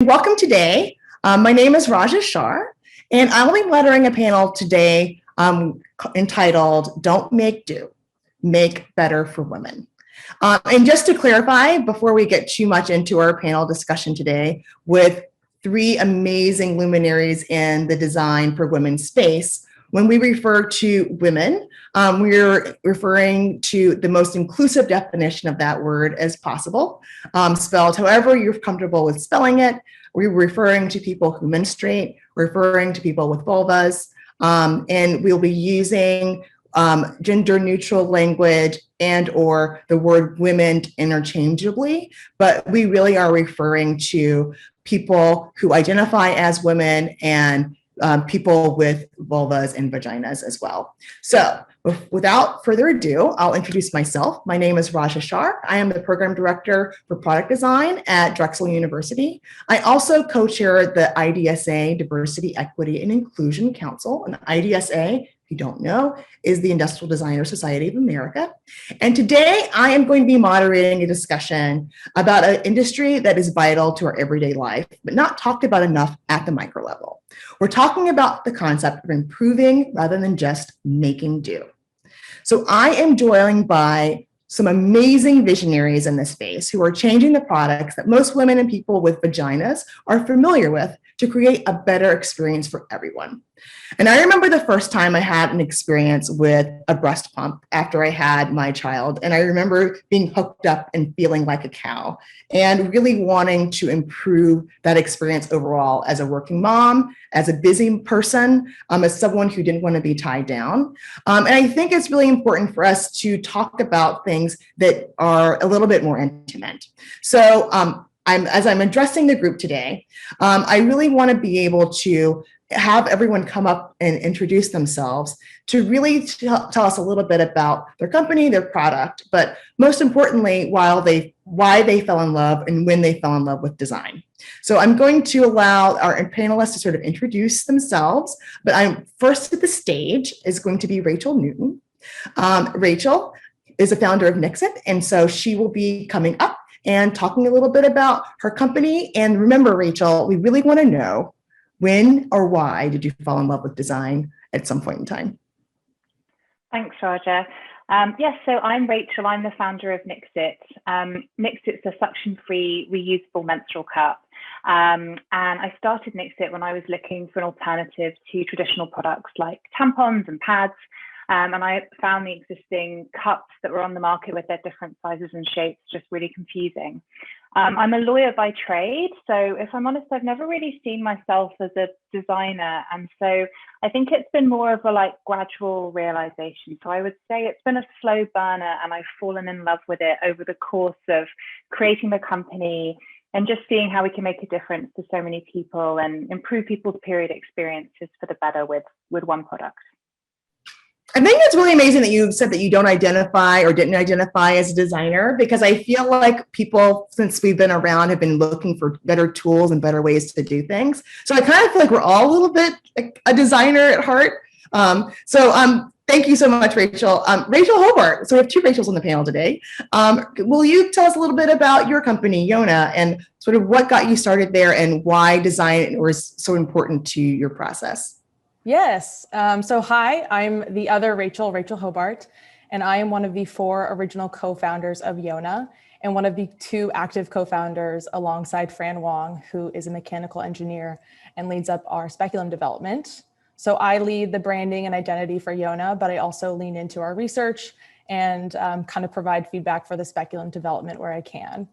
welcome today. My name is Schaar, and I will be moderating a panel today entitled Don't Make Do, Make Better for Women. And just to clarify, before we get too much into our panel discussion today with three amazing luminaries in the design for women's space, when we refer to women, we're referring to the most inclusive definition of that word as possible, spelled however you're comfortable with spelling it. We're referring to people who menstruate, referring to people with vulvas, and we'll be using gender neutral language and or the word women interchangeably, but we really are referring to people who identify as women and people with vulvas and vaginas as well. So without further ado, I'll introduce myself. My name is Schaar. I am the program director for product design at Drexel University. I also co-chair the IDSA Diversity, Equity, and Inclusion Council. And IDSA, if you don't know, is the Industrial Designer Society of America. And today I am going to be moderating a discussion about an industry that is vital to our everyday life, but not talked about enough at the micro level. We're talking about the concept of improving rather than just making do. So I am joined by some amazing visionaries in this space who are changing the products that most women and people with vaginas are familiar with to create a better experience for everyone. And I remember the first time I had an experience with a breast pump after I had my child. And I remember being hooked up and feeling like a cow and really wanting to improve that experience overall as a working mom, as a busy person, as someone who didn't want to be tied down. And I think it's really important for us to talk about things that are a little bit more intimate. So as I'm addressing the group today, I really want to be able to have everyone come up and introduce themselves to really tell us a little bit about their company, their product, but most importantly, why they fell in love and when they fell in love with design. So I'm going to allow our panelists to sort of introduce themselves, but I'm first at the stage is going to be Rachaelnewton. Rachael is a founder of Nixit, and so she will be coming up and talking a little bit about her company. And remember, Rachael, we really want to know when or why did you fall in love with design at some point in time? Thanks, Raja. Yes, so I'm Rachael. I'm the founder of Nixit. Nixit's a suction-free, reusable menstrual cup. And I started Nixit when I was looking for an alternative to traditional products like tampons and pads. And I found the existing cups that were on the market with their different sizes and shapes just really confusing. I'm a lawyer by trade, so if I'm honest, I've never really seen myself as a designer. And so I think it's been more of a gradual realization. So I would say it's been a slow burner and I've fallen in love with it over the course of creating the company and just seeing how we can make a difference to so many people and improve people's period experiences for the better with one product. I think it's really amazing that you said that you don't identify or didn't identify as a designer, because I feel like people, since we've been around, have been looking for better tools and better ways to do things. So I kind of feel like we're all a little bit like a designer at heart. Thank you so much, Rachael. Rachael Hobart, so we have two Rachels on the panel today. Will you tell us a little bit about your company, Yona, and sort of what got you started there and why design was so important to your process? Yes. So hi, I'm the other Rachael Hobart, and I am one of the 4 original co-founders of Yona and one of the 2 active co-founders alongside Fran Wong, who is a mechanical engineer and leads up our speculum development. So I lead the branding and identity for Yona, but I also lean into our research and kind of provide feedback for the speculum development where I can.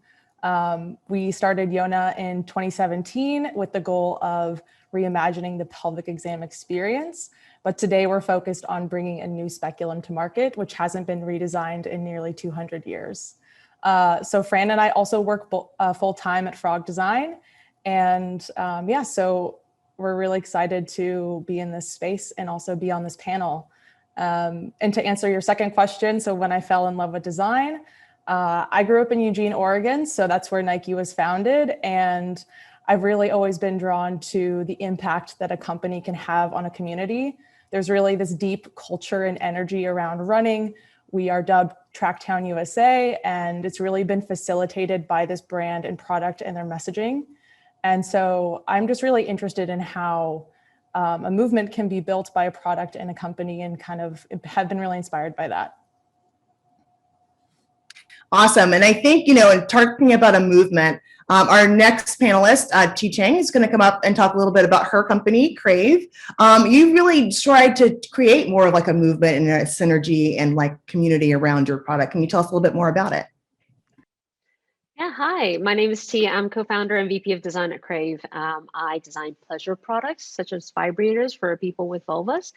We started Yona in 2017 with the goal of reimagining the pelvic exam experience. But today we're focused on bringing a new speculum to market, which hasn't been redesigned in nearly 200 years. So Fran and I also work full-time at Frog Design. And so we're really excited to be in this space and also be on this panel. And to answer your second question, so when I fell in love with design, I grew up in Eugene, Oregon, so that's where Nike was founded. And I've really always been drawn to the impact that a company can have on a community. There's really this deep culture and energy around running. We are dubbed Tracktown USA, and it's really been facilitated by this brand and product and their messaging. And so I'm just really interested in how a movement can be built by a product and a company, and kind of have been really inspired by that. Awesome. And I think, in talking about a movement, our next panelist, Chi Chang, is going to come up and talk a little bit about her company, Crave. You really tried to create more like a movement and a synergy and like community around your product. Can you tell us a little bit more about it? Yeah, hi, my name is Tia. I'm co-founder and VP of design at Crave. I design pleasure products such as vibrators for people with vulvas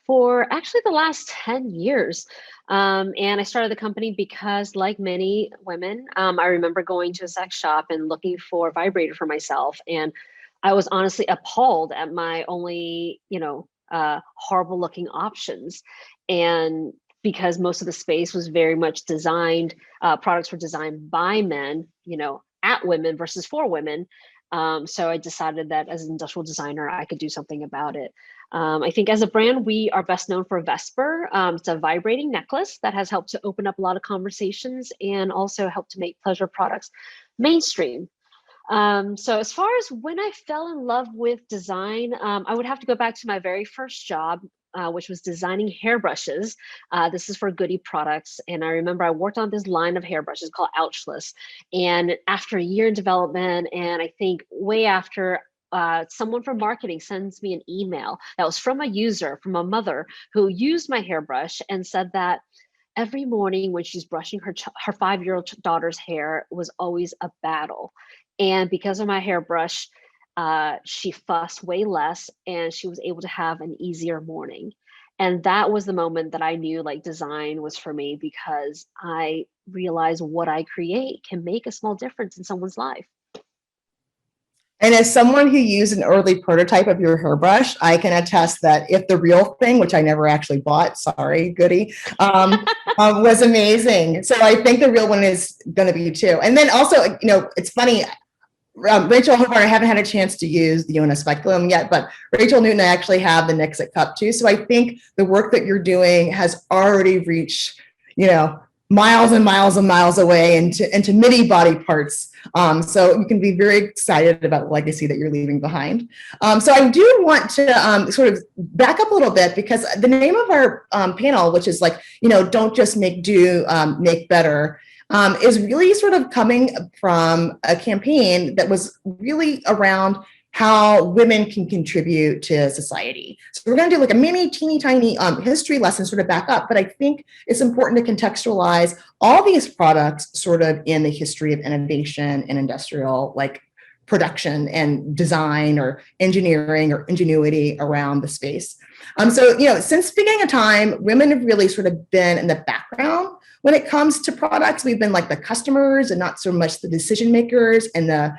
for actually the last 10 years. And I started the company because, like many women, I remember going to a sex shop and looking for a vibrator for myself. And I was honestly appalled at my only, horrible looking options. And because most of the space was very much designed, products were designed by men, at women versus for women. So I decided that as an industrial designer, I could do something about it. I think as a brand, we are best known for Vesper. It's a vibrating necklace that has helped to open up a lot of conversations and also helped to make pleasure products mainstream. So as far as when I fell in love with design, I would have to go back to my very first job, which was designing hairbrushes. This is for Goody products. And I remember I worked on this line of hairbrushes called Ouchless. And after a year in development, and I think way after, someone from marketing sends me an email that was from a user, from a mother who used my hairbrush and said that every morning when she's brushing her 5-year-old daughter's hair was always a battle. And because of my hairbrush, she fussed way less and she was able to have an easier morning. And that was the moment that I knew like design was for me, because I realized what I create can make a small difference in someone's life. And as someone who used an early prototype of your hairbrush, I can attest that if the real thing, which I never actually bought, sorry, Goody, was amazing. So I think the real one is going to be too. And then also, it's funny, Rachel Hobart, I haven't had a chance to use the Yona speculum yet, but rachaelnewton, I actually have the Nixit cup too. So I think the work that you're doing has already reached, miles and miles and miles away into many body parts. So you can be very excited about the legacy that you're leaving behind. So I do want to sort of back up a little bit, because the name of our panel, which is like, don't just make do, make better, is really sort of coming from a campaign that was really around how women can contribute to society. So we're going to do like a mini, teeny tiny history lesson sort of back up, but I think it's important to contextualize all these products sort of in the history of innovation and industrial like production and design or engineering or ingenuity around the space. So, since the beginning of time, women have really sort of been in the background when it comes to products. We've been like the customers and not so much the decision makers and the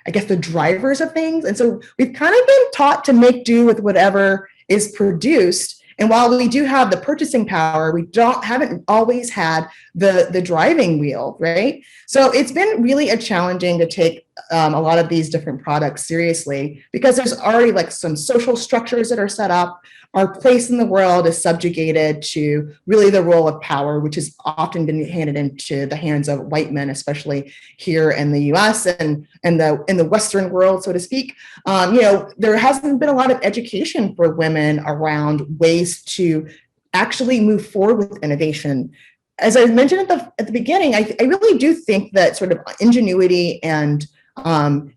I guess the drivers of things. And so we've kind of been taught to make do with whatever is produced. And while we do have the purchasing power, we haven't always had the driving wheel, right? So it's been really challenging to take a lot of these different products seriously, because there's already like some social structures that are set up. Our place in the world is subjugated to really the role of power, which has often been handed into the hands of white men, especially here in the US and in the Western world, so to speak. There hasn't been a lot of education for women around ways to actually move forward with innovation. As I mentioned at the beginning, I really do think that sort of ingenuity and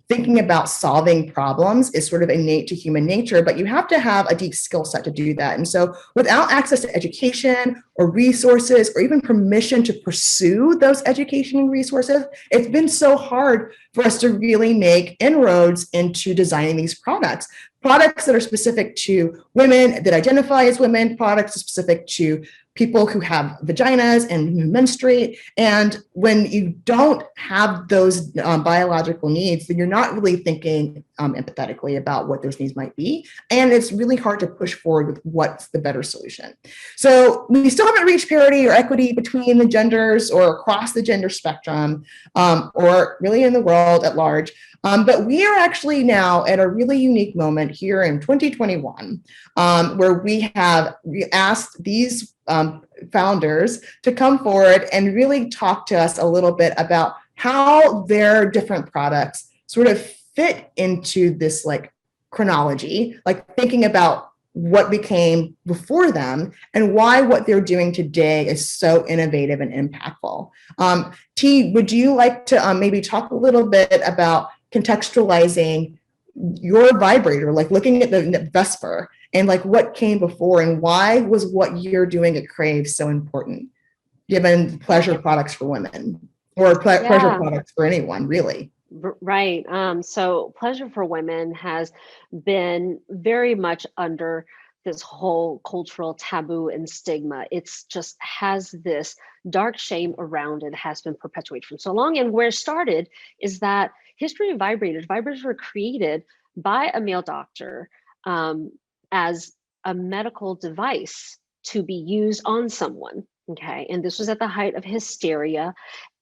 thinking about solving problems is sort of innate to human nature, but you have to have a deep skill set to do that. And so without access to education or resources or even permission to pursue those education and resources, it's been so hard for us to really make inroads into designing these products that are specific to women that identify as women, products specific to people who have vaginas and who menstruate. And when you don't have those biological needs, then you're not really thinking empathetically about what those needs might be. And it's really hard to push forward with what's the better solution. So we still haven't reached parity or equity between the genders or across the gender spectrum, or really in the world at large. But we are actually now at a really unique moment here in 2021, where we have asked these founders to come forward and really talk to us a little bit about how their different products sort of fit into this like chronology, like thinking about what became before them and why what they're doing today is so innovative and impactful. T, would you like to maybe talk a little bit about contextualizing your vibrator, like looking at the Vesper and like what came before and why was what you're doing at Crave so important, given pleasure products for women or pleasure products for anyone, really? Right. So pleasure for women has been very much under this whole cultural taboo and stigma. It's just has this dark shame around it, has been perpetuated for so long. And where it started is that history of vibrators were created by a male doctor as a medical device to be used on someone. Okay. And this was at the height of hysteria.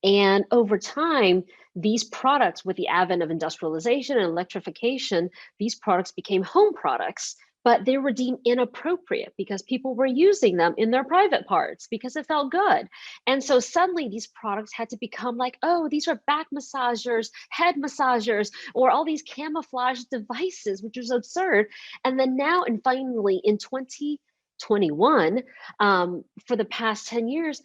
And over time, these products, with the advent of industrialization and electrification, these products became home products, but they were deemed inappropriate because people were using them in their private parts because it felt good. And so suddenly these products had to become like, oh, these are back massagers, head massagers, or all these camouflage devices, which was absurd. And then now, and finally in 2021, for the past 10 years,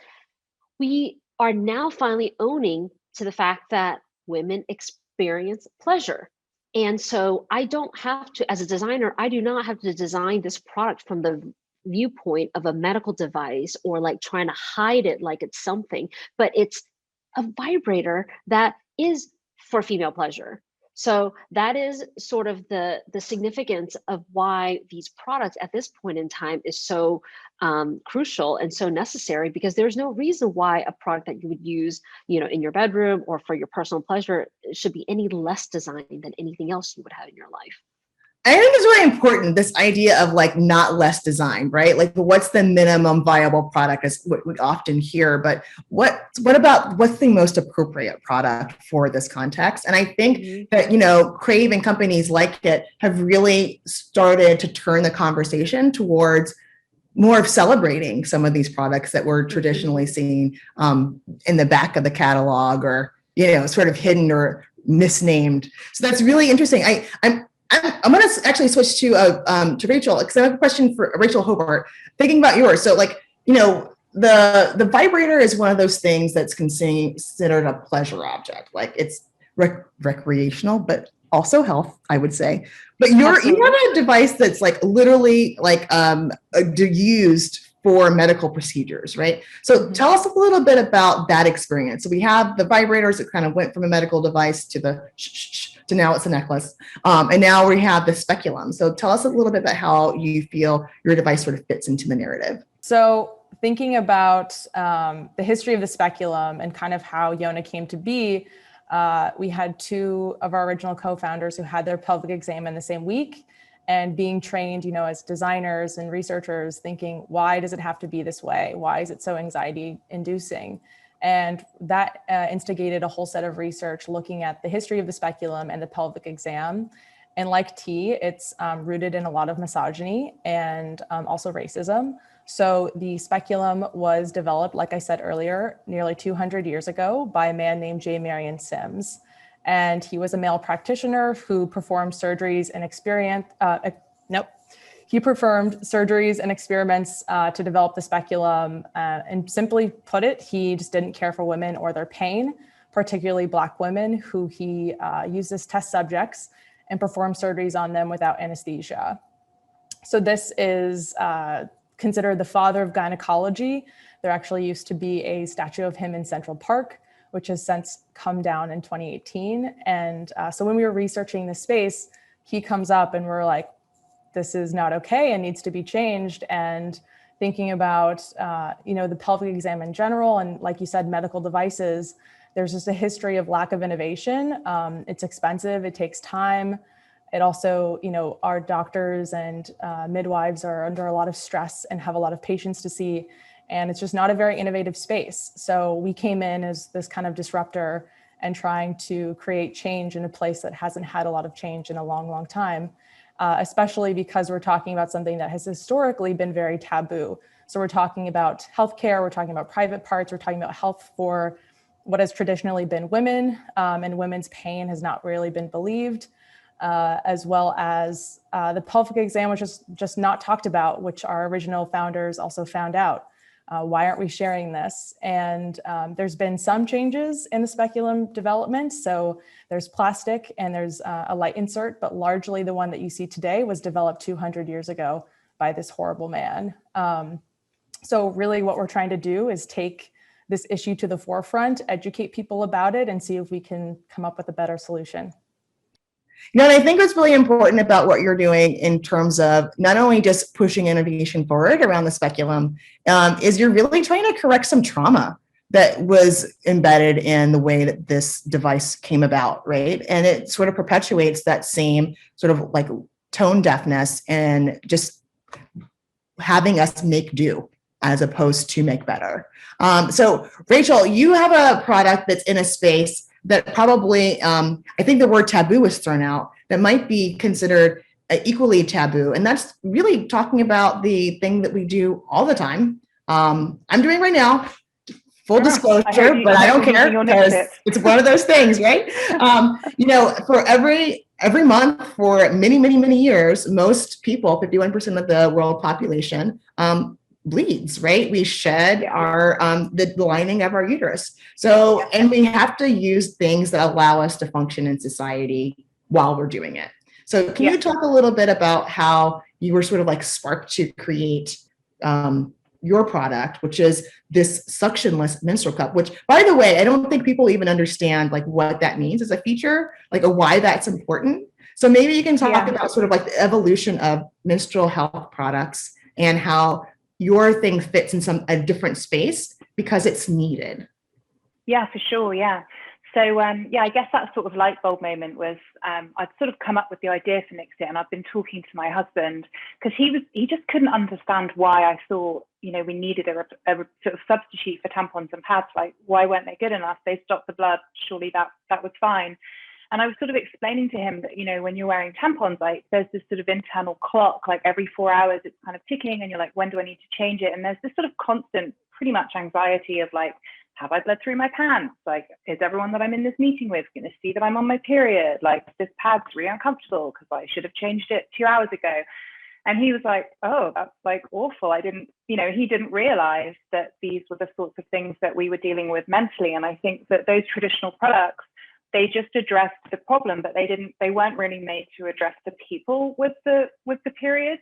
we are now finally owning to the fact that women experience pleasure. And so I don't have to, as a designer, I do not have to design this product from the viewpoint of a medical device or like trying to hide it like it's something, but it's a vibrator that is for female pleasure. So that is sort of the significance of why these products at this point in time is so crucial and so necessary, because there's no reason why a product that you would use, in your bedroom or for your personal pleasure should be any less designed than anything else you would have in your life. I think it's really important, this idea of like not less design, right? Like what's the minimum viable product is what we often hear, but what about what's the most appropriate product for this context? And I think that, Crave and companies like it have really started to turn the conversation towards more of celebrating some of these products that were traditionally seen in the back of the catalog or, sort of hidden or misnamed. So that's really interesting. I'm going to actually switch to Rachel, because I have a question for Rachel Hobart. Thinking about yours, so the vibrator is one of those things that's considered a pleasure object. Like it's recreational, but also health, I would say. But you have a device that's like literally like used for medical procedures, right? So tell us a little bit about that experience. So we have the vibrators that kind of went from a medical device to to now it's a necklace. And now we have the speculum. So tell us a little bit about how you feel your device sort of fits into the narrative. So thinking about the history of the speculum and kind of how Yona came to be, we had two of our original co-founders who had their pelvic exam in the same week, and being trained, as designers and researchers, thinking, why does it have to be this way? Why is it so anxiety inducing? And that instigated a whole set of research looking at the history of the speculum and the pelvic exam. And like T, it's rooted in a lot of misogyny and also racism. So the speculum was developed, like I said earlier, nearly 200 years ago by a man named J. Marion Sims. And he was a male practitioner who performed surgeries and He performed surgeries and experiments to develop the speculum. And simply put it, he just didn't care for women or their pain, particularly Black women, who he used as test subjects and performed surgeries on them without anesthesia. So this is considered the father of gynecology. There actually used to be a statue of him in Central Park, which has since come down in 2018. And so when we were researching this space, he comes up and we're like, this is not okay and needs to be changed. And thinking about, the pelvic exam in general, and like you said, medical devices, there's just a history of lack of innovation. It's expensive, it takes time. It also, our doctors and midwives are under a lot of stress and have a lot of patients to see. And it's just not a very innovative space. So we came in as this kind of disruptor and trying to create change in a place that hasn't had a lot of change in a long, long time, especially because we're talking about something that has historically been very taboo. So we're talking about healthcare, we're talking about private parts, we're talking about health for what has traditionally been women, and women's pain has not really been believed, as well as the pelvic exam was just not talked about, which our original founders also found out. Why aren't we sharing this? And there's been some changes in the speculum development. So there's plastic and there's a light insert, but largely the one that you see today was developed 200 years ago by this horrible man. So really what we're trying to do is take this issue to the forefront, educate people about it, and see if we can come up with a better solution. And I think what's really important about what you're doing in terms of not only just pushing innovation forward around the speculum, is you're really trying to correct some trauma that was embedded in the way that this device came about, right? And it sort of perpetuates that same sort of like tone deafness and just having us make do as opposed to make better. So Rachel, you have a product that's in a space that probably, I think the word taboo was thrown out, that might be considered equally taboo. And that's really talking about the thing that we do all the time. I'm doing right now, full disclosure, but I don't care because it's one of those things, right? For every month for many, many, many years, most people, 51% of the world population, bleeds, right? We shed our the lining of our uterus. So, and we have to use things that allow us to function in society while we're doing it. So can you talk a little bit about how you were sort of like sparked to create your product, which is this suctionless menstrual cup, which, by the way, I don't think people even understand like what that means as a feature, like why that's important. So maybe you can talk about sort of like the evolution of menstrual health products and how your thing fits in a different space because it's needed. Yeah, for sure. Yeah. So I guess that sort of light bulb moment was I'd sort of come up with the idea for Nixit, and I've been talking to my husband because he just couldn't understand why I thought we needed a sort of substitute for tampons and pads. Like, why weren't they good enough? They stopped the blood. Surely that was fine. And I was sort of explaining to him that, when you're wearing tampons, like there's this sort of internal clock, like every 4 hours, it's kind of ticking and you're like, when do I need to change it? And there's this sort of constant, pretty much anxiety of like, have I bled through my pants? Like, is everyone that I'm in this meeting with going to see that I'm on my period? Like, this pad's really uncomfortable because I should have changed it 2 hours ago. And he was like, oh, that's like awful. I didn't, he didn't realize that these were the sorts of things that we were dealing with mentally. And I think that those traditional products, they just addressed the problem, but they weren't really made to address the people with the periods,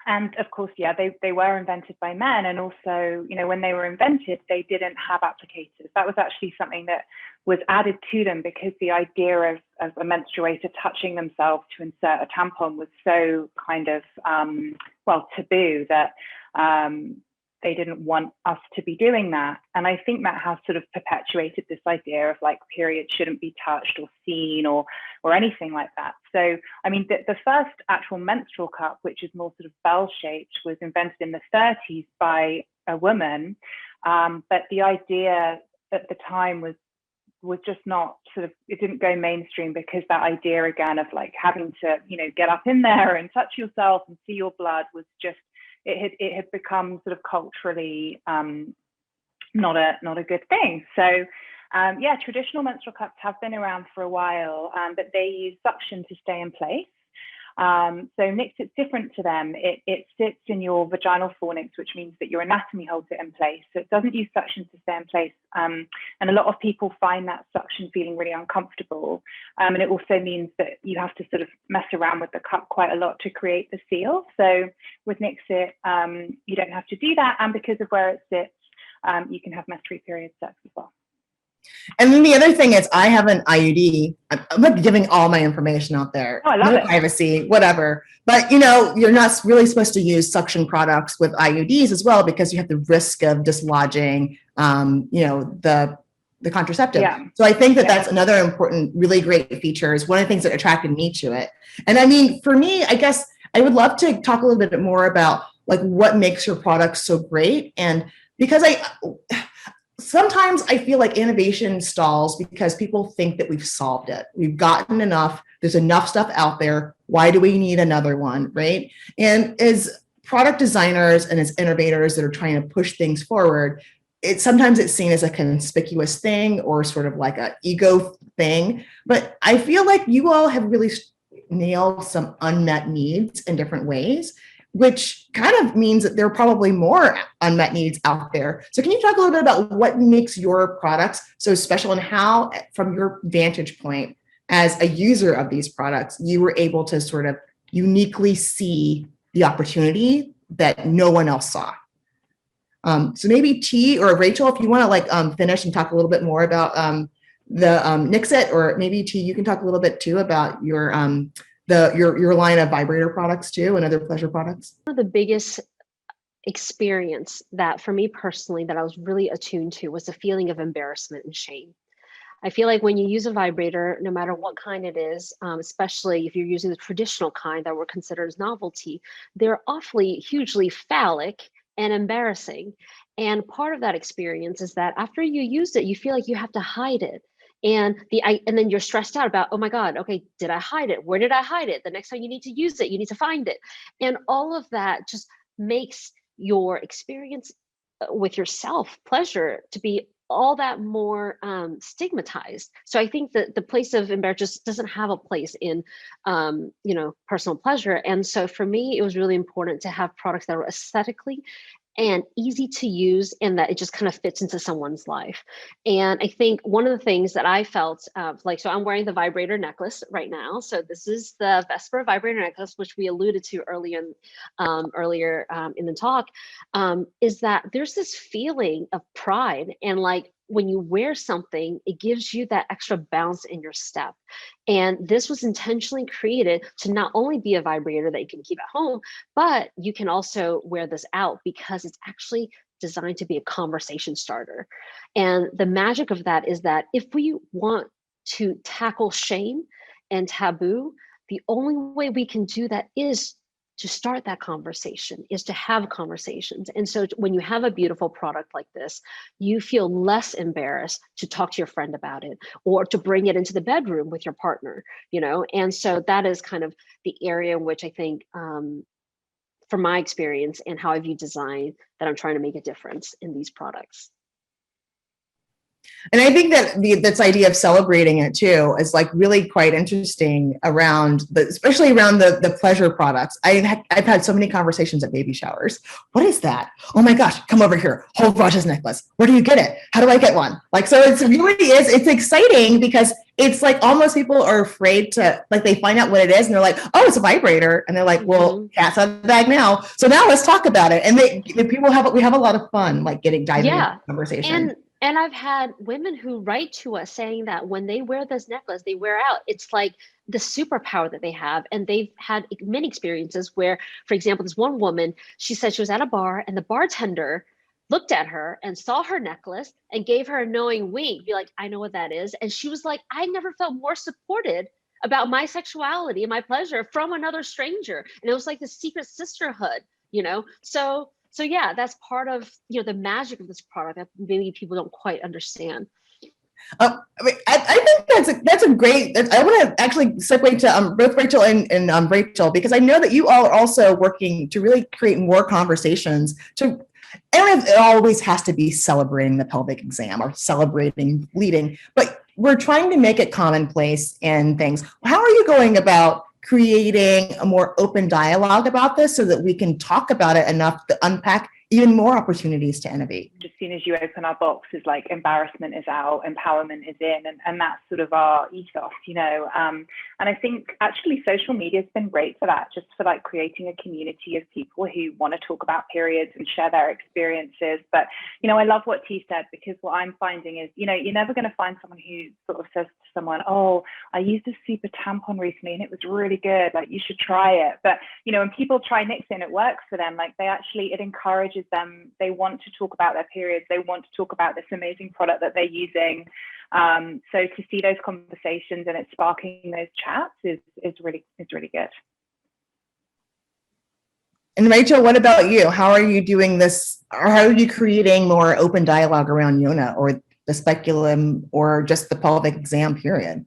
and of course, they were invented by men. And also, when they were invented, they didn't have applicators. That was actually something that was added to them because the idea of a menstruator touching themselves to insert a tampon was so kind of, taboo that they didn't want us to be doing that. And I think that has sort of perpetuated this idea of like periods shouldn't be touched or seen or anything like that. So, I mean, the first actual menstrual cup, which is more sort of bell-shaped, was invented in the 30s by a woman. But the idea at the time was just not sort of, it didn't go mainstream because that idea again of like having to, get up in there and touch yourself and see your blood was just, it had become sort of culturally not a good thing. So traditional menstrual cups have been around for a while, but they use suction to stay in place. So Nixit's different to them. It sits in your vaginal fornix, which means that your anatomy holds it in place. So it doesn't use suction to stay in place. And a lot of people find that suction feeling really uncomfortable. And it also means that you have to sort of mess around with the cup quite a lot to create the seal. So with Nixit, you don't have to do that. And because of where it sits, you can have mess-free period sex as well. And then the other thing is I have an IUD. I'm not giving all my information out there. Oh, I love it. Privacy, whatever. But, you're not really supposed to use suction products with IUDs as well because you have the risk of dislodging, the contraceptive. Yeah. So I think that that's another important, really great feature is one of the things that attracted me to it. And I mean, for me, I guess I would love to talk a little bit more about like what makes your product so great. And because sometimes I feel like innovation stalls because people think that we've solved it. We've gotten enough. There's enough stuff out there. Why do we need another one, right? And as product designers and as innovators that are trying to push things forward, sometimes it's seen as a conspicuous thing or sort of like a ego thing. But I feel like you all have really nailed some unmet needs in different ways, which kind of means that there are probably more unmet needs out there. So can you talk a little bit about what makes your products so special and how, from your vantage point as a user of these products, you were able to sort of uniquely see the opportunity that no one else saw? So maybe T or Rachel, if you want to like finish and talk a little bit more about the Nixit, or maybe T, you can talk a little bit too about your your line of vibrator products too and other pleasure products. One of the biggest experience that for me personally that I was really attuned to was the feeling of embarrassment and shame. I feel like when you use a vibrator, no matter what kind it is, especially if you're using the traditional kind that were considered as novelty, they're awfully hugely phallic and embarrassing. And part of that experience is that after you use it, you feel like you have to hide it. And then you're stressed out about, oh my God, okay, did I hide it? Where did I hide it? The next time you need to use it, you need to find it. And all of that just makes your experience with yourself pleasure to be all that more stigmatized. So I think that the place of embarrassment just doesn't have a place in, personal pleasure. And so for me, it was really important to have products that were aesthetically and easy to use, and that it just kind of fits into someone's life. And I think one of the things that I felt so I'm wearing the vibrator necklace right now. So this is the Vesper vibrator necklace, which we alluded to earlier in the talk, is that there's this feeling of pride, and like when you wear something, it gives you that extra bounce in your step. And this was intentionally created to not only be a vibrator that you can keep at home, but you can also wear this out because it's actually designed to be a conversation starter. And the magic of that is that if we want to tackle shame and taboo, the only way we can do that is to start that conversation, is to have conversations. And so when you have a beautiful product like this, you feel less embarrassed to talk to your friend about it or to bring it into the bedroom with your partner, And so that is kind of the area in which I think, from my experience and how I view design, that I'm trying to make a difference in these products. And I think that this idea of celebrating it too is like really quite interesting around especially around the pleasure products. I've had so many conversations at baby showers. What is that? Oh my gosh, come over here. Hold Raj's necklace. Where do you get it? How do I get one? Like, so it's exciting because it's like almost people are afraid to, like, they find out what it is and they're like, oh, it's a vibrator. And they're like, well, cat's out of the bag now. So now let's talk about it. And we have a lot of fun, like diving into the conversation. And I've had women who write to us saying that when they wear this necklace, they wear out. It's like the superpower that they have. And they've had many experiences where, for example, this one woman, she said she was at a bar and the bartender looked at her and saw her necklace and gave her a knowing wink, be like, I know what that is. And she was like, I never felt more supported about my sexuality and my pleasure from another stranger. And it was like the secret sisterhood, So yeah, that's part of the magic of this product that maybe people don't quite understand. I think that's a great. I want to actually segue to both Rachel and Rachel, because I know that you all are also working to really create more conversations. And it always has to be celebrating the pelvic exam or celebrating bleeding, but we're trying to make it commonplace in things. How are you going about creating a more open dialogue about this so that we can talk about it enough to unpack even more opportunities to innovate? As soon as you open our boxes, like embarrassment is out, empowerment is in, and that's sort of our ethos, and I think actually social media has been great for that, just for like creating a community of people who want to talk about periods and share their experiences. But, I love what T said, because what I'm finding is, you're never going to find someone who sort of says to someone, oh, I used a super tampon recently and it was really good, like you should try it. But, when people try Nixit and it works for them, like it encourages them. They want to talk about their periods. They want to talk about this amazing product that they're using. So to see those conversations and it sparking those chats is really good. And Rachel, what about you? How are you doing this? Or how are you creating more open dialogue around Yona or the speculum or just the pelvic exam period?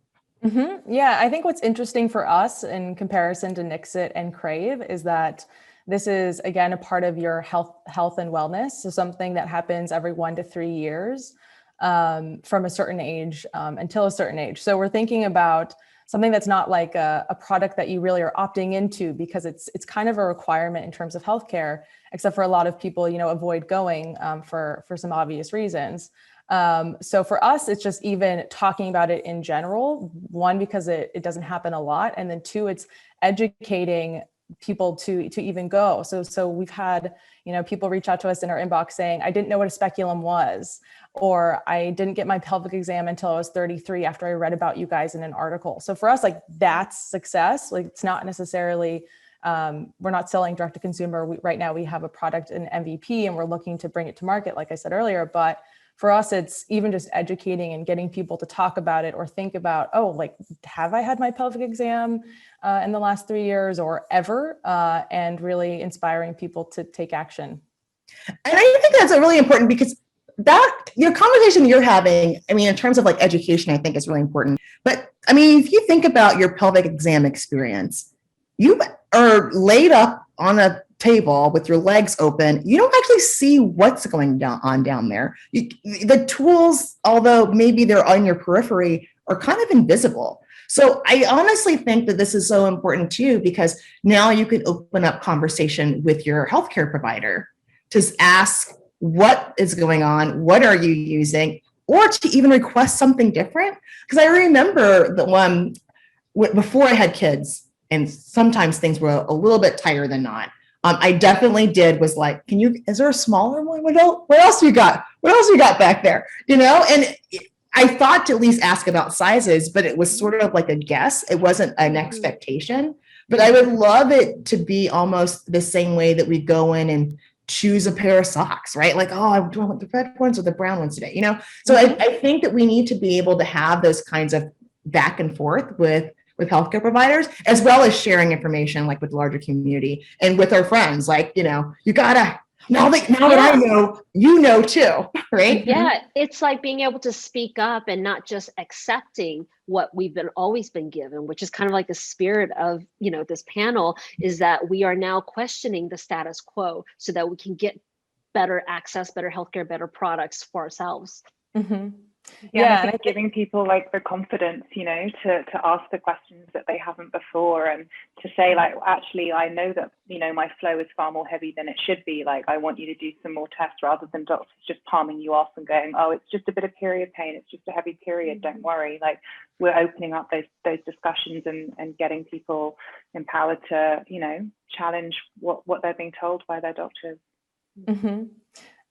Yeah, I think what's interesting for us in comparison to Nixit and Crave is that This is, again, a part of your health and wellness. So something that happens every 1 to 3 years from a certain age until a certain age. So we're thinking about something that's not like a product that you really are opting into because it's kind of a requirement in terms of healthcare, except for a lot of people, avoid going for some obvious reasons. So for us, it's just even talking about it in general, one, because it doesn't happen a lot. And then two, it's educating people to even go. So we've had, people reach out to us in our inbox saying, I didn't know what a speculum was, or I didn't get my pelvic exam until I was 33 after I read about you guys in an article. So for us, like, that's success. Like, it's not necessarily, we're not selling direct to consumer. Right now we have a product, an MVP, and we're looking to bring it to market, like I said earlier. But for us, it's even just educating and getting people to talk about it or think about, oh, like, have I had my pelvic exam in the last 3 years or ever? And really inspiring people to take action. And I think that's really important because that, conversation you're having, in terms of like education, I think is really important. But if you think about your pelvic exam experience, you are laid up on a table with your legs open. You don't actually see what's going on down there. The tools, although maybe they're on your periphery, are kind of invisible. So I honestly think that this is so important too, because now you can open up conversation with your healthcare provider to ask what is going on, what are you using, or to even request something different. Because I remember the one before I had kids, and sometimes things were a little bit tighter than not. I definitely was like, is there a smaller one? What else you got? What else you got back there? And I thought to at least ask about sizes, but it was sort of like a guess. It wasn't an expectation, but I would love it to be almost the same way that we go in and choose a pair of socks, right? Like, oh, do I want the red ones or the brown ones today? So I think that we need to be able to have those kinds of back and forth with healthcare providers, as well as sharing information like with the larger community and with our friends. Like, you gotta, now that I know, too, right? Yeah, it's like being able to speak up and not just accepting what we've always been given, which is kind of like the spirit of, this panel, is that we are now questioning the status quo so that we can get better access, better healthcare, better products for ourselves. Mm-hmm. Yeah, and I think giving people like the confidence, to ask the questions that they haven't before, and to say like, actually, I know that, my flow is far more heavy than it should be. Like, I want you to do some more tests, rather than doctors just palming you off and going, oh, it's just a bit of period pain. It's just a heavy period. Don't worry. Like, we're opening up those discussions and getting people empowered to, challenge what they're being told by their doctors. Mm-hmm.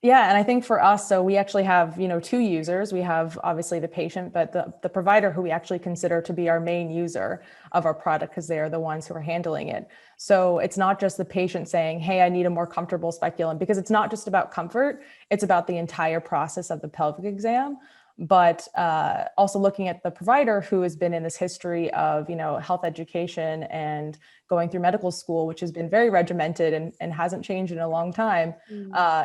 Yeah, and I think for us, so we actually have, two users. We have obviously the patient, but the provider, who we actually consider to be our main user of our product, because they are the ones who are handling it. So it's not just the patient saying, hey, I need a more comfortable speculum, because it's not just about comfort, it's about the entire process of the pelvic exam. But also looking at the provider, who has been in this history of, health education and going through medical school, which has been very regimented and hasn't changed in a long time,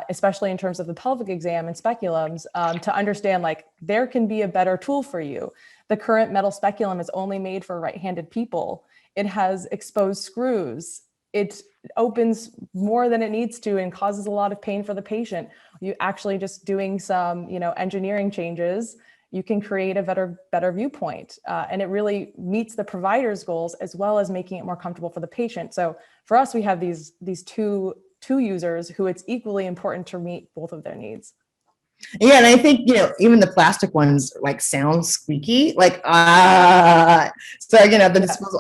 especially in terms of the pelvic exam and speculums, to understand, like, there can be a better tool for you. The current metal speculum is only made for right-handed people. It has exposed screws. It opens more than it needs to and causes a lot of pain for the patient. You actually just doing some, engineering changes, you can create a better viewpoint. And it really meets the provider's goals, as well as making it more comfortable for the patient. So for us, we have these two users who it's equally important to meet both of their needs. Yeah, and I think, even the plastic ones like sound squeaky, like, so, the disposal,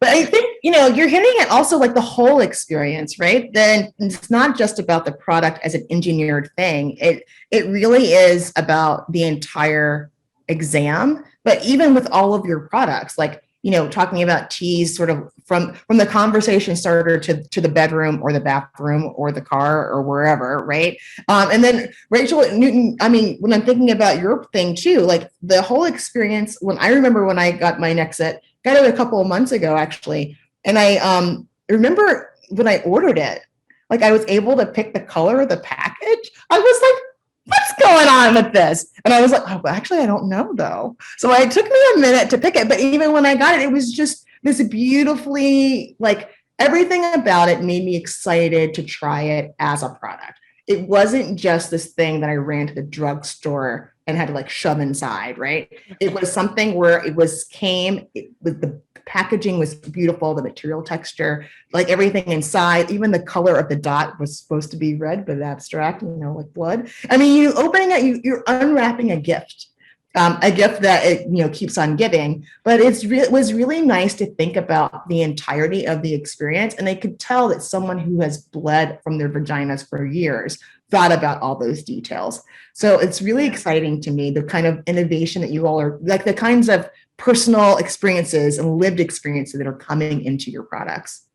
but I think, you're hitting at also like the whole experience, right? Then it's not just about the product as an engineered thing. It really is about the entire exam, but even with all of your products, like, talking about teas sort of from the conversation starter to the bedroom or the bathroom or the car or wherever, right? And then Rachael-Newton, when I'm thinking about your thing too, like the whole experience, I remember when I got my Nexit, got it a couple of months ago actually, and I remember when I ordered it, like I was able to pick the color of the package. I was like, what's going on with this? And I was like, oh, actually, I don't know though. So it took me a minute to pick it. But even when I got it, it was just this beautifully like everything about it made me excited to try it as a product. It wasn't just this thing that I ran to the drugstore and had to like shove inside, right? It was something where the packaging was beautiful, the material texture, like everything inside, even the color of the dot was supposed to be red, but abstract, like blood. I mean, you opening it, you're unwrapping a gift that it keeps on giving. But it was really nice to think about the entirety of the experience, and I could tell that someone who has bled from their vaginas for years thought about all those details. So it's really exciting to me, the kind of innovation that you all are, like the kinds of personal experiences and lived experiences that are coming into your products.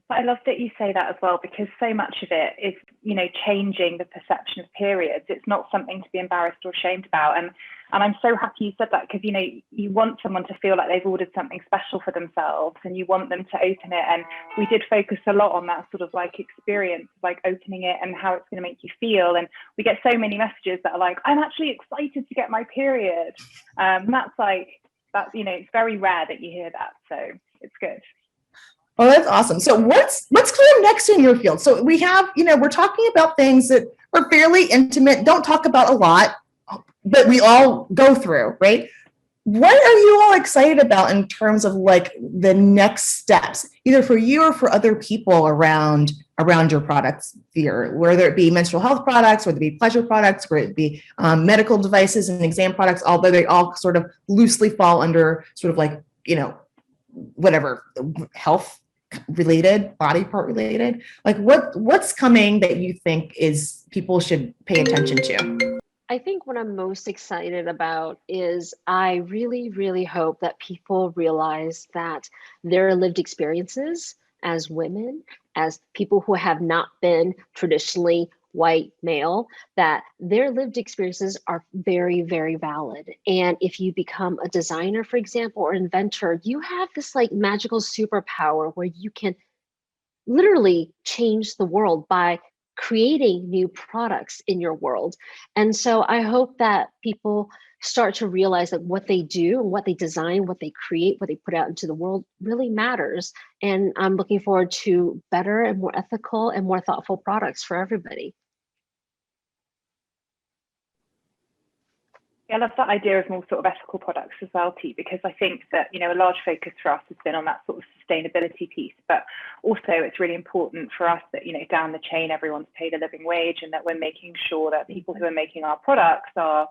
But I love that you say that as well, because so much of it is, changing the perception of periods. It's not something to be embarrassed or ashamed about. And I'm so happy you said that, because, you want someone to feel like they've ordered something special for themselves, and you want them to open it. And we did focus a lot on that sort of like experience, like opening it and how it's going to make you feel. And we get so many messages that are like, I'm actually excited to get my period. It's very rare that you hear that. So it's good. Oh, that's awesome. So what's coming next in your field? So we have, we're talking about things that are fairly intimate, don't talk about a lot, but we all go through, right? What are you all excited about in terms of like the next steps, either for you or for other people around your products sphere, whether it be menstrual health products, whether it be pleasure products, whether it be medical devices and exam products, although they all sort of loosely fall under sort of like, whatever, health related, body part related, like what's coming that you think is people should pay attention to? I think what I'm most excited about is I really, really hope that people realize that their lived experiences as women, as people who have not been traditionally white male, that their lived experiences are very, very valid. And if you become a designer, for example, or inventor, you have this like magical superpower where you can literally change the world by creating new products in your world. And so I hope that people start to realize that what they do and what they design, what they create, what they put out into the world really matters. And I'm looking forward to better and more ethical and more thoughtful products for everybody. I love that idea of more sort of ethical products as well, T, because I think that, a large focus for us has been on that sort of sustainability piece, but also it's really important for us that, down the chain, everyone's paid a living wage, and that we're making sure that people who are making our products are,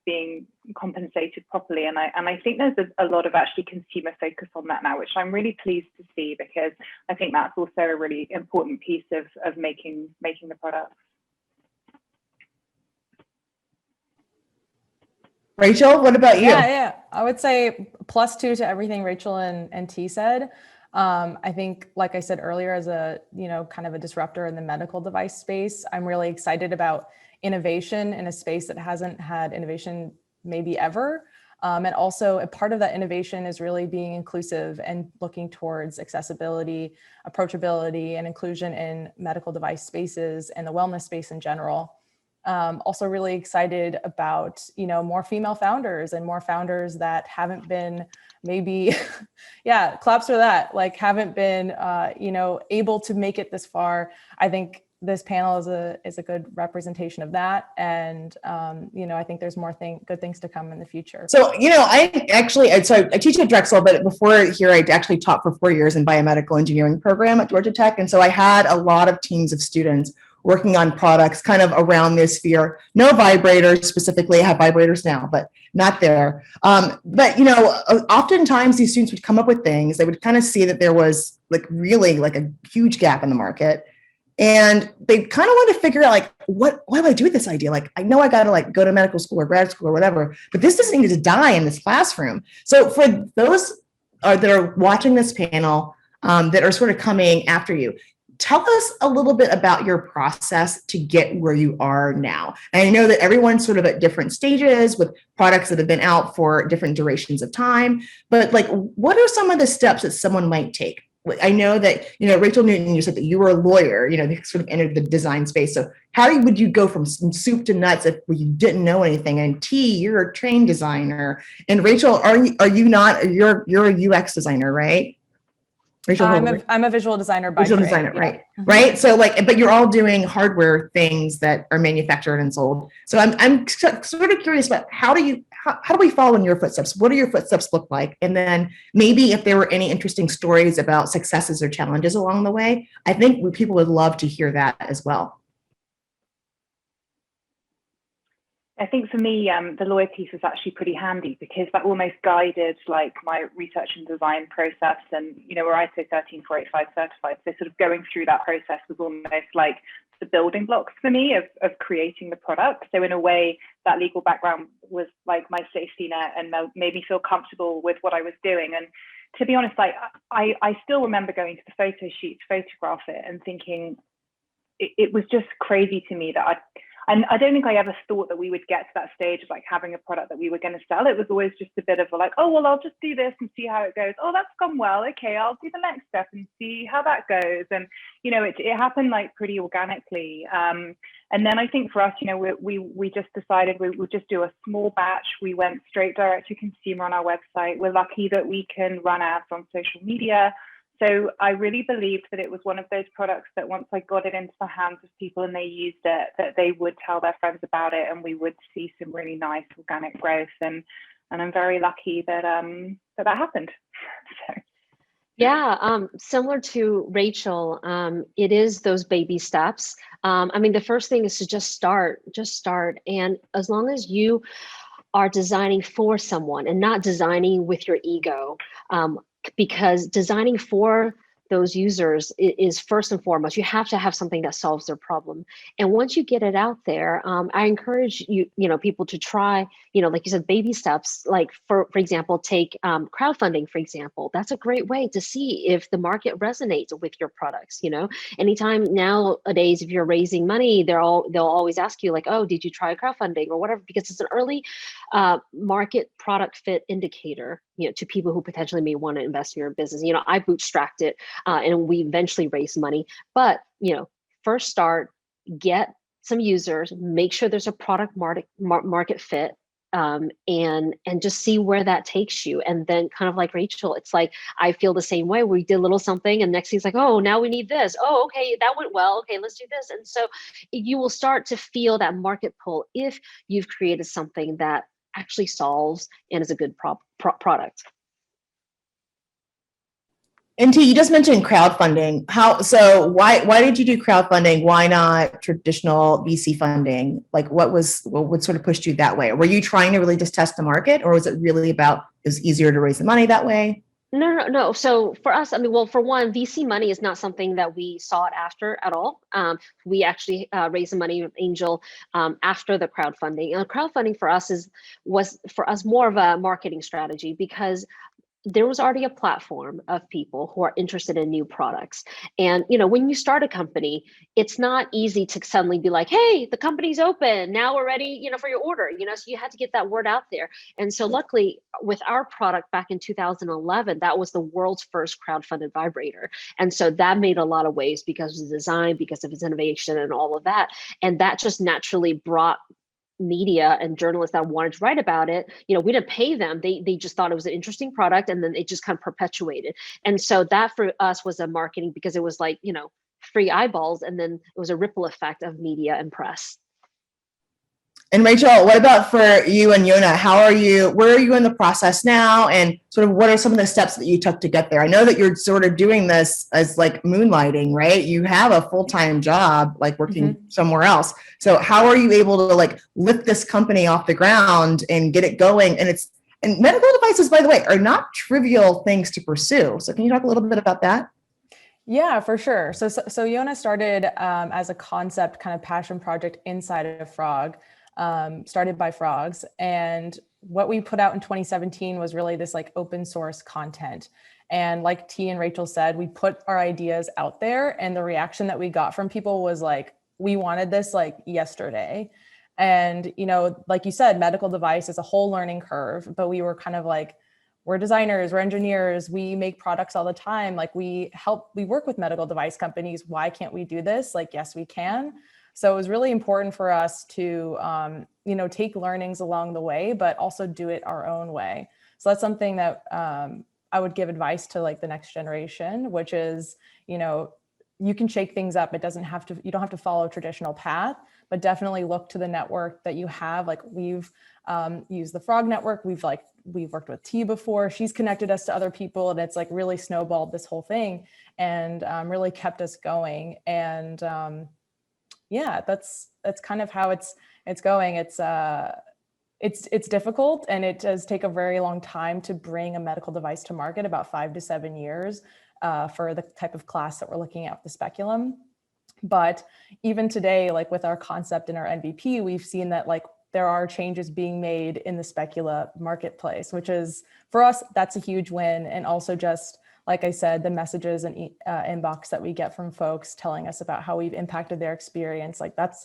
being compensated properly. And I think there's a lot of actually consumer focus on that now, which I'm really pleased to see, because I think that's also a really important piece of making the products. Rachel, what about you? Yeah. I would say +2 to everything Rachel and T said. I think, like I said earlier, as a, kind of a disruptor in the medical device space, I'm really excited about innovation in a space that hasn't had innovation maybe ever. And also a part of that innovation is really being inclusive and looking towards accessibility, approachability, and inclusion in medical device spaces and the wellness space in general. Also really excited about, more female founders and more founders that haven't been maybe, yeah, claps for that, like haven't been, able to make it this far. I think this panel is a good representation of that. And, I think there's more good things to come in the future. So, I teach at Drexel, but before here, I actually taught for 4 years in biomedical engineering program at Georgia Tech. And so I had a lot of teams of students working on products kind of around this sphere. No vibrators specifically. I have vibrators now, but not there. But oftentimes these students would come up with things. They would kind of see that there was like really like a huge gap in the market. And they kind of want to figure out like, what do I do with this idea? Like, I know I got to like go to medical school or grad school or whatever, but this doesn't need to die in this classroom. So for those that are watching this panel that are sort of coming after you, tell us a little bit about your process to get where you are now. And I know that everyone's sort of at different stages with products that have been out for different durations of time, but like, what are some of the steps that someone might take? I know that, Rachel Newton, you said that you were a lawyer, you sort of entered the design space. So how would you go from soup to nuts if you didn't know anything? And T, you're a trained designer. And Rachel, are you not, you're a UX designer, right? Rachel Hobart. I'm a visual designer by Visual trade. designer, Yeah. right? Right. So like, but you're all doing hardware things that are manufactured and sold. So I'm sort of curious about how do we follow in your footsteps? What do your footsteps look like? And then maybe if there were any interesting stories about successes or challenges along the way, I think people would love to hear that as well. I think for me, the lawyer piece was actually pretty handy because that almost guided like my research and design process. And, you know, we're ISO 13485 certified. So sort of going through that process was almost like the building blocks for me of creating the product. So in a way, that legal background was like my safety net and made me feel comfortable with what I was doing. And to be honest, like I still remember going to the photo shoot to photograph it and thinking it was just crazy to me that I don't think I ever thought that we would get to that stage of like having a product that we were going to sell. It was always just a bit of a like, oh, well, I'll just do this and see how it goes. Oh, that's gone well. Okay, I'll do the next step and see how that goes. And, you know, it happened like pretty organically. And then I think for us, you know, we just decided we would just do a small batch. We went straight direct to consumer on our website. We're lucky that we can run ads on social media. So I really believed that it was one of those products that once I got it into the hands of people and they used it, that they would tell their friends about it and we would see some really nice organic growth. And I'm very lucky that that happened. So. Yeah, similar to Rachel, it is those baby steps. I mean, the first thing is to just start. And as long as you are designing for someone and not designing with your ego, because designing for those users is first and foremost. You have to have something that solves their problem. And once you get it out there, I encourage people to try, like you said, baby steps. Like for example, take crowdfunding, for example. That's a great way to see if the market resonates with your products. Anytime nowadays, if you're raising money, they'll always ask you like, oh, did you try crowdfunding or whatever? Because it's an early market product fit indicator, to people who potentially may want to invest in your business. I bootstrapped it and we eventually raised money. But, first start, get some users, make sure there's a product market fit, and just see where that takes you. And then kind of like Rachel, it's like, I feel the same way. We did a little something and next thing's like, oh, now we need this. Oh, okay, that went well. Okay, let's do this. And so you will start to feel that market pull if you've created something that actually solves and is a good product. And T, you just mentioned crowdfunding. Why did you do crowdfunding? Why not traditional VC funding? Like what sort of pushed you that way? Were you trying to really just test the market, or was it really about it was easier to raise the money that way? No. So for us, I mean, well, for one, VC money is not something that we sought after at all. We actually raised the money with Angel after the crowdfunding. And crowdfunding for us was more of a marketing strategy because there was already a platform of people who are interested in new products. And, when you start a company, it's not easy to suddenly be like, hey, the company's open. Now we're ready, for your order, so you had to get that word out there. And so luckily with our product back in 2011, that was the world's first crowdfunded vibrator. And so that made a lot of waves because of the design, because of its innovation and all of that. And that just naturally brought media and journalists that wanted to write about it. We didn't pay them. They just thought it was an interesting product, and then it just kind of perpetuated. And so that for us was a marketing, because it was like, free eyeballs, and then it was a ripple effect of media and press. And Rachel, what about for you and Yona? Where are you in the process now? And sort of what are some of the steps that you took to get there? I know that you're sort of doing this as like moonlighting, right? You have a full-time job, like working somewhere else. So how are you able to like lift this company off the ground and get it going? And medical devices, by the way, are not trivial things to pursue. So can you talk a little bit about that? Yeah, for sure. So Yona started as a concept kind of passion project inside of Frog. Started by frogs. And what we put out in 2017 was really this like open source content. And like T and Rachel said, we put our ideas out there, and the reaction that we got from people was like, we wanted this like yesterday. And, like you said, medical device is a whole learning curve, but we were kind of like, we're designers, we're engineers, we make products all the time. Like we work with medical device companies. Why can't we do this? Like, yes, we can. So it was really important for us to, take learnings along the way, but also do it our own way. So that's something that I would give advice to like the next generation, which is, you can shake things up. It doesn't have to, you don't have to follow a traditional path, but definitely look to the network that you have. Like we've used the Frog Network. We've worked with T before. She's connected us to other people, and it's like really snowballed this whole thing and really kept us going. And yeah, that's kind of how it's going. It's difficult, and it does take a very long time to bring a medical device to market, about 5 to 7 years for the type of class that we're looking at with the speculum. But even today, like with our concept and our MVP, we've seen that like there are changes being made in the specula marketplace, which is, for us, that's a huge win. And also just, like I said, the messages and inbox that we get from folks telling us about how we've impacted their experience, like that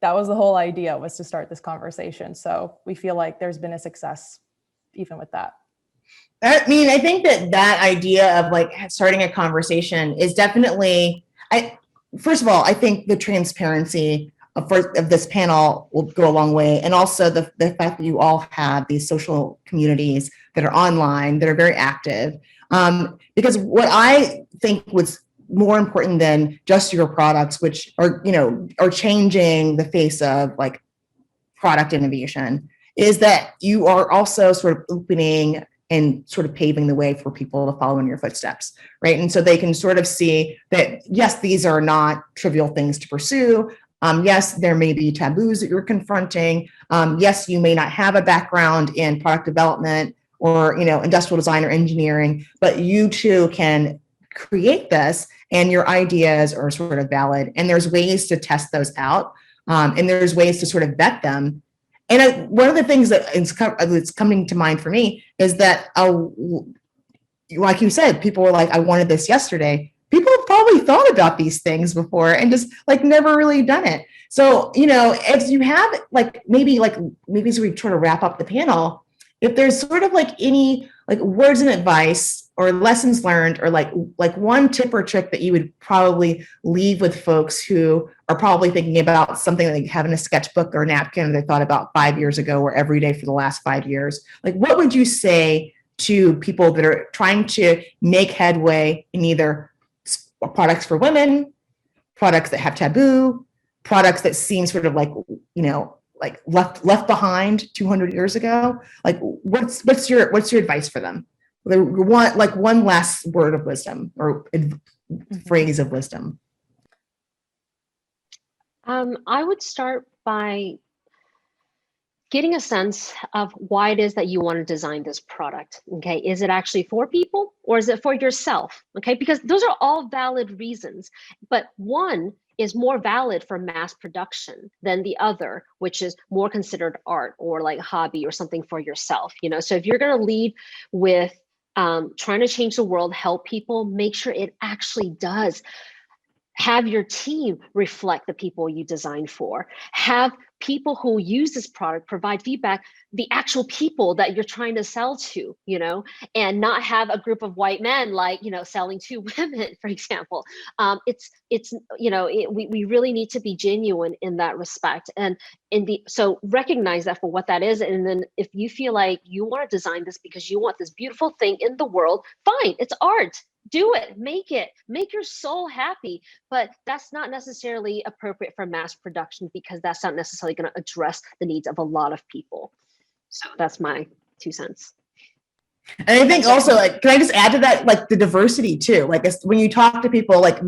was the whole idea, was to start this conversation. So we feel like there's been a success even with that. I mean, I think that idea of like starting a conversation is definitely, first of all, I think the transparency of this panel will go a long way. And also the fact that you all have these social communities that are online, that are very active. Because what I think was more important than just your products, which are changing the face of like product innovation, is that you are also sort of opening and sort of paving the way for people to follow in your footsteps, right? And so they can sort of see that, yes, these are not trivial things to pursue. Yes, there may be taboos that you're confronting. Yes, you may not have a background in product development or industrial design or engineering, but you too can create this, and your ideas are sort of valid. And there's ways to test those out, and there's ways to sort of vet them. And one of the things that's coming to mind for me is that, like you said, people were like, I wanted this yesterday. People have probably thought about these things before and just like never really done it. So, if you have maybe as we try to wrap up the panel, if there's sort of like any like words of advice or lessons learned, or like one tip or trick that you would probably leave with folks who are probably thinking about something like having a sketchbook or a napkin they thought about 5 years ago or every day for the last 5 years, like what would you say to people that are trying to make headway in either products for women, products that have taboo, products that seem sort of like, like left behind 200 years ago? Like what's your advice for them? One last word of wisdom or phrase of wisdom. I would start by getting a sense of why it is that you want to design this product. Okay, is it actually for people, or is it for yourself? Okay, because those are all valid reasons, but one is more valid for mass production than the other, which is more considered art or like hobby or something for yourself. So if you're going to lead with trying to change the world, help people, make sure it actually does. Have your team reflect the people you design for. Have people who use this product provide feedback, the actual people that you're trying to sell to, and not have a group of white men selling to women, for example. We really need to be genuine in that respect, and so recognize that for what that is. And then if you feel like you want to design this because you want this beautiful thing in the world, fine, it's art. Do it, make your soul happy, but that's not necessarily appropriate for mass production because that's not necessarily going to address the needs of a lot of people. So that's my 2 cents. And I think also, can I just add to that, like the diversity too, like when you talk to people, like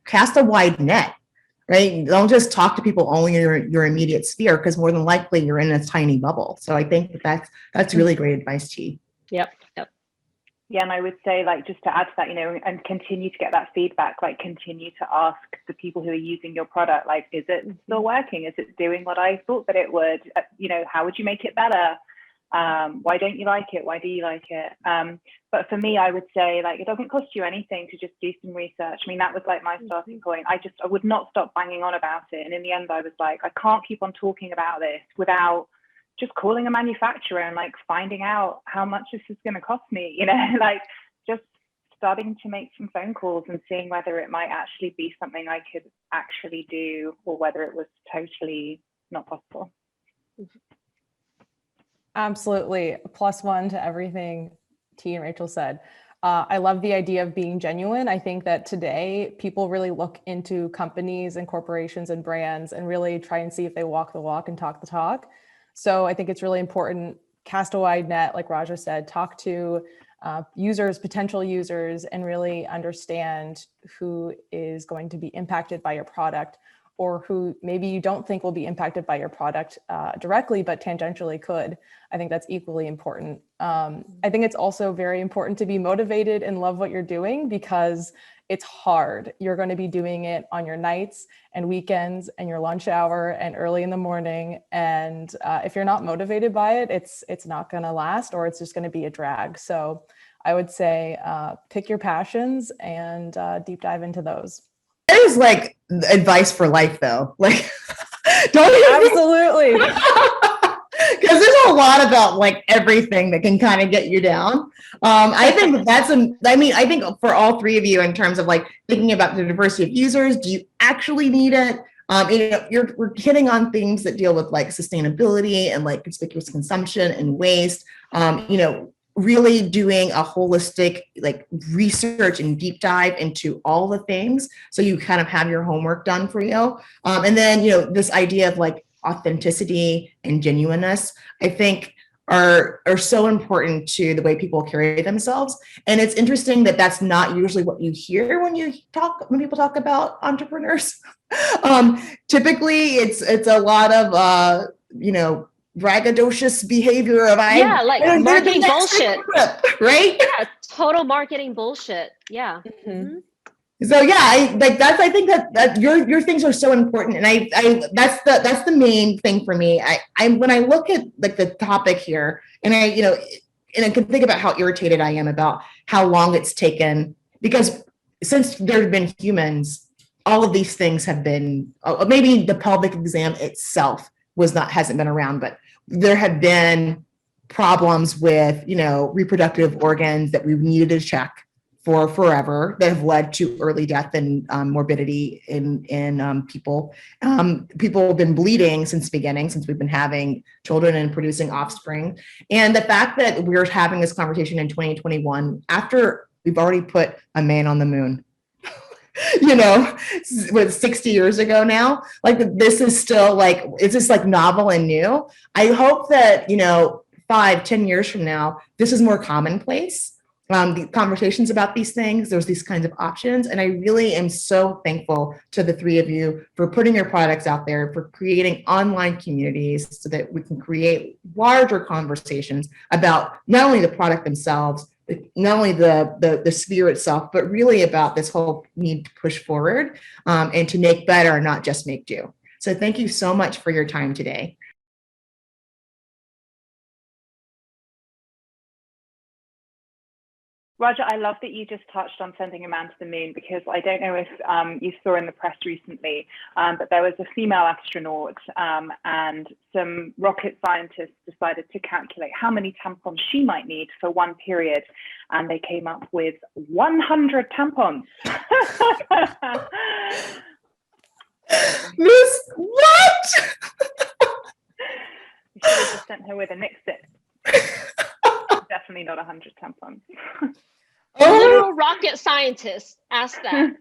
cast a wide net, right? Don't just talk to people only in your immediate sphere, because more than likely you're in a tiny bubble. So I think that's really great advice, T. Yep. Yeah, and I would say, just to add to that, and continue to get that feedback, continue to ask the people who are using your product, is it still working? Is it doing what I thought that it would? How would you make it better? Why don't you like it? Why do you like it? But for me, I would say, it doesn't cost you anything to just do some research. I mean, that was my starting point. I would not stop banging on about it. And in the end, I was like, I can't keep on talking about this without just calling a manufacturer and finding out how much this is going to cost me, just starting to make some phone calls and seeing whether it might actually be something I could actually do, or whether it was totally not possible. Absolutely. +1 to everything T and Rachel said. I love the idea of being genuine. I think that today people really look into companies and corporations and brands and really try and see if they walk the walk and talk the talk. So I think it's really important, cast a wide net, like Raja said, talk to users, potential users, and really understand who is going to be impacted by your product, or who maybe you don't think will be impacted by your product directly, but tangentially could. I think that's equally important. I think it's also very important to be motivated and love what you're doing, because it's hard. You're going to be doing it on your nights and weekends and your lunch hour and early in the morning. And if you're not motivated by it, it's not going to last, or it's just going to be a drag. So I would say pick your passions and deep dive into those. That is like advice for life, though. Like, don't you Absolutely. Because there's a lot about like everything that can kind of get you down. I think I think for all three of you, in terms of like thinking about the diversity of users, do you actually need it? We're hitting on things that deal with like sustainability and like conspicuous consumption and waste. Really doing a holistic like research and deep dive into all the things, so you kind of have your homework done for you. And then this idea of like authenticity and genuineness, I think are so important to the way people carry themselves. And it's interesting that that's not usually what you hear when people talk about entrepreneurs. Typically it's a lot of braggadocious behavior of marketing bullshit, right? Yeah, total marketing bullshit. Yeah. Mm-hmm. So yeah, I think that your things are so important, and I that's the main thing for me. I when I look at like the topic here, and I can think about how irritated I am about how long it's taken, because since there have been humans, all of these things have been, maybe the pelvic exam itself hasn't been around, but there have been problems with reproductive organs that we've needed to check for forever, that have led to early death and morbidity in people. People have been bleeding since the beginning, since we've been having children and producing offspring. And the fact that we're having this conversation in 2021, after we've already put a man on the moon, with 60 years ago now, like this is still like, it's just like novel and new. I hope that 5-10 years from now, this is more commonplace. The conversations about these things, there's these kinds of options. And I really am so thankful to the three of you for putting your products out there, for creating online communities so that we can create larger conversations about not only the product themselves, not only the sphere itself, but really about this whole need to push forward and to make better, not just make do. So thank you so much for your time today. Raja, I love that you just touched on sending a man to the moon, because I don't know if you saw in the press recently, but there was a female astronaut and some rocket scientists decided to calculate how many tampons she might need for one period. And they came up with 100 tampons. Miss, what? You should have just sent her with a Nixit. Definitely not 100 tampons. Literal rocket scientist asked that.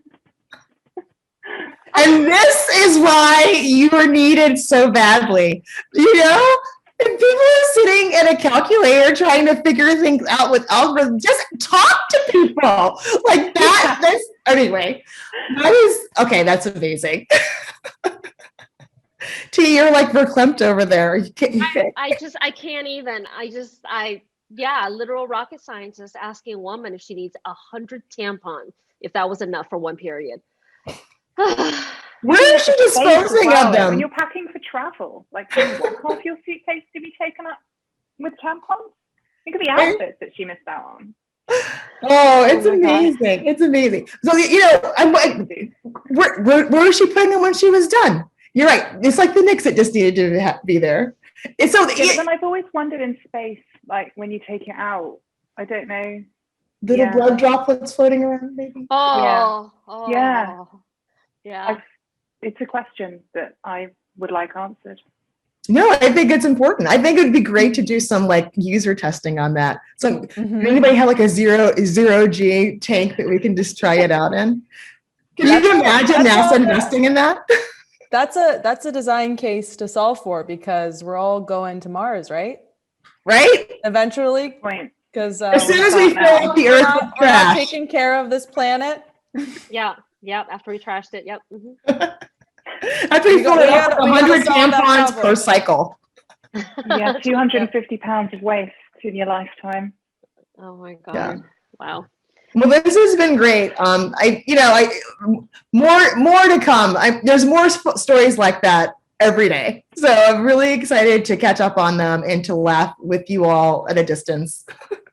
And this is why you are needed so badly. If people are sitting at a calculator trying to figure things out with algorithms, just talk to people like that. Anyway, that is okay. That's amazing. T, you're like verklempt over there. I can't even. Literal rocket scientist asking a woman if she needs 100 tampons, if that was enough for one period. Where is she disposing of them? When you're packing for travel, like, do you want half your suitcase to be taken up with tampons? It could be outfits that she missed out on. Oh, it's amazing. God. It's amazing. So, I'm like, where was she putting them when she was done? You're right. It's like the Nixit just needed to be there. And so, but then I've always wondered in space, like when you take it out, I don't know. Little blood droplets floating around, maybe. Yeah. It's a question that I would like answered. No, I think it's important. I think it would be great to do some like user testing on that. So Mhm. anybody have like a zero G tank that we can just try it out in? Can you imagine NASA investing in that? That's a design case to solve for, because we're all going to Mars, right? Right? Eventually, Point. because As soon as we fill up the Earth with we're not trash. taking care of this planet. Yeah. After we trashed it. Yep. After we fill it up with we 100 solve that tampons per problem. cycle. Yeah, 250 pounds of waste in your lifetime. Oh my God. Yeah. Wow. Well, this has been great. More to come. There's more stories like that every day. So I'm really excited to catch up on them and to laugh with you all at a distance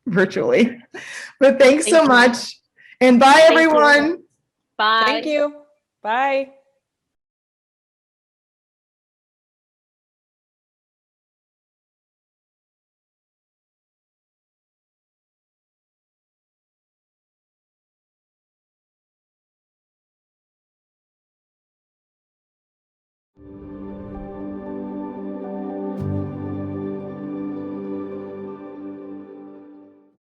virtually. But thanks so much. And bye, everyone. Bye. Thank you. Bye.